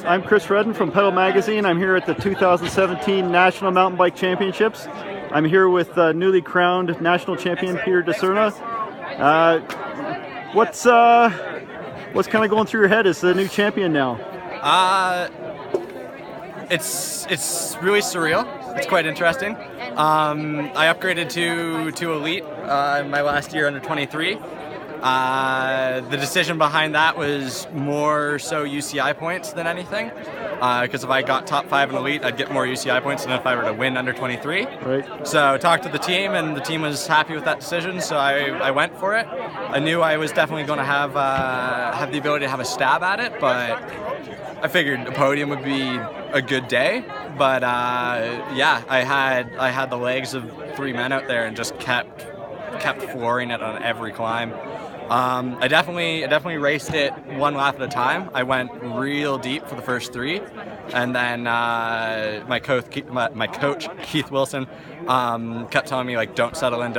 I'm Chris Redden from Pedal Magazine. I'm here at the 2017 National Mountain Bike Championships. I'm here with newly crowned national champion Peter Disera. What's kind of going through your head as the new champion now? It's really surreal. It's quite interesting. I upgraded to elite in my last year under 23. The decision behind that was more so UCI points than anything, because if I got top 5 in elite, I'd get more UCI points than if I were to win under 23. Right. So I talked to the team, and the team was happy with that decision, so I went for it. I knew I was definitely going to have the ability to have a stab at it, but I figured a podium would be a good day. But yeah, I had the legs of 3 men out there and just kept flooring it on every climb. I definitely raced it one lap at a time. I went real deep for the first 3, and then my coach Keith Wilson kept telling me, like, don't settle in,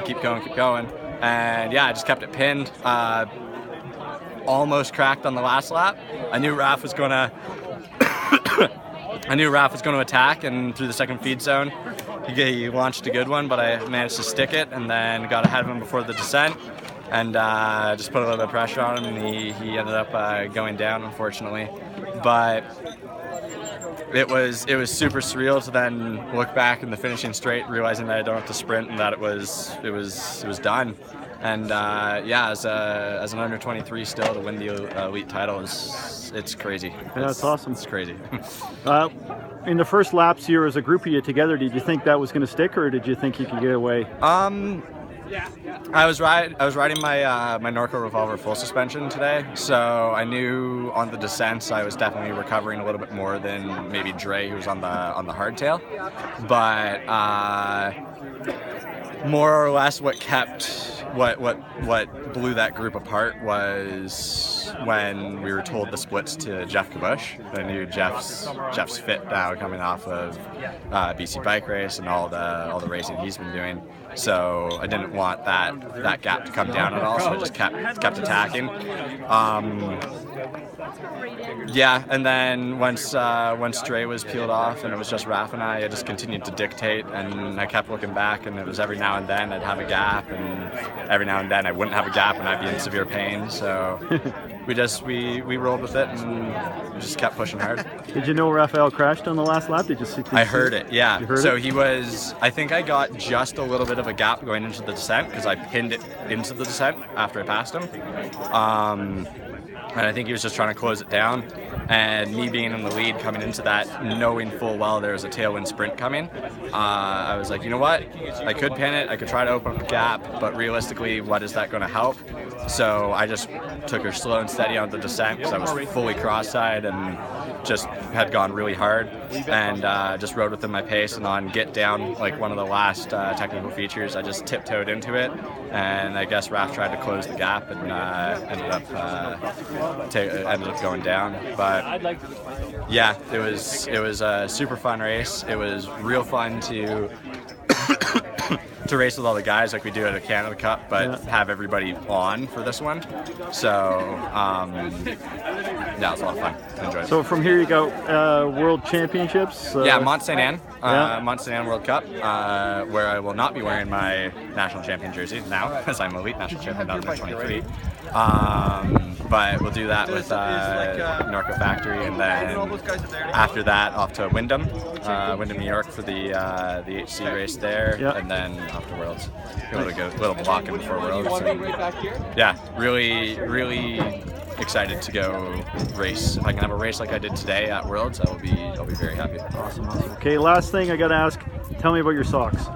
keep going. And yeah, I just kept it pinned. Almost cracked on the last lap. I knew Raph was gonna attack, and through the second feed zone, he launched a good one, but I managed to stick it and then got ahead of him before the descent. And just put a little bit of pressure on him, and he ended up going down, unfortunately. But it was super surreal to then look back in the finishing straight, realizing that I don't have to sprint and that it was done. And yeah, as an under 23 still to win the elite title it's crazy. Yeah, that's awesome. It's crazy. In the first laps here as a group of you together, did you think that was going to stick, or did you think you could get away? I was riding my my Norco Revolver full suspension today, so I knew on the descents I was definitely recovering a little bit more than maybe Dre, who was on the hardtail. But more or less, what blew that group apart was when we were told the splits to Jeff Kabush. I knew Jeff's fit now, coming off of BC Bike Race and all the racing he's been doing. So I didn't want that gap to come down at all, so I just kept attacking. Yeah, and then once Dre was peeled off and it was just Raph and I just continued to dictate, and I kept looking back, and it was every now and then I'd have a gap, and every now and then I wouldn't have a gap and I'd be in severe pain. So we rolled with it and we just kept pushing hard. Did you know Raphael crashed on the last lap? I heard it, yeah. You heard so it? I think I got just a little bit of a gap going into the descent because I pinned it into the descent after I passed him. And I think he was just trying to close it down. And me being in the lead coming into that, knowing full well there was a tailwind sprint coming, I was like, you know what? I could pin it, I could try to open up a gap, but realistically, what is that going to help? So I just took her slow and steady on the descent because I was fully cross-side and just had gone really hard, and just rode within my pace. And on get down, like one of the last technical features, I just tiptoed into it, and I guess Raph tried to close the gap and ended up going down. But yeah, it was a super fun race. It was real fun to to race with all the guys like we do at a Canada Cup, but have everybody on for this one. So yeah, it was a lot of fun. I enjoyed it. So from here you go World Championships? Yeah, Mont Saint Anne World Cup, where I will not be wearing my national champion jersey now, because I'm elite national champion under 23. But we'll do that with Norco Factory, and then after that off to Wyndham, New York for the HC race there, and then off to Worlds. A little blocking before Worlds. And, yeah, really excited to go race. If I can have a race like I did today at Worlds, I'll be very happy. Awesome. Okay, last thing I gotta ask, tell me about your socks.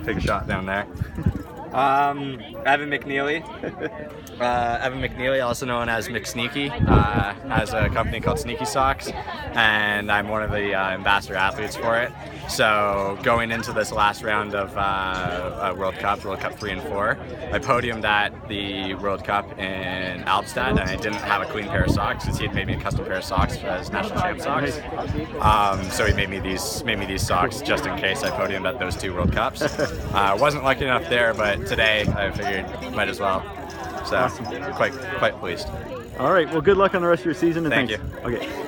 Take a shot down there. Evan McNeely, also known as McSneaky, has a company called Sneaky Socks, and I'm one of the ambassador athletes for it. So going into this last round of World Cup 3 and 4, I podiumed at the World Cup in Alberta, and I didn't have a clean pair of socks because he had made me a custom pair of socks as national champ socks. So he made me these socks just in case I podiumed at those 2 World Cups. Wasn't lucky enough there, but today I figured might as well. So awesome. quite pleased. All right. Well, good luck on the rest of your season. And Thank thanks. Okay.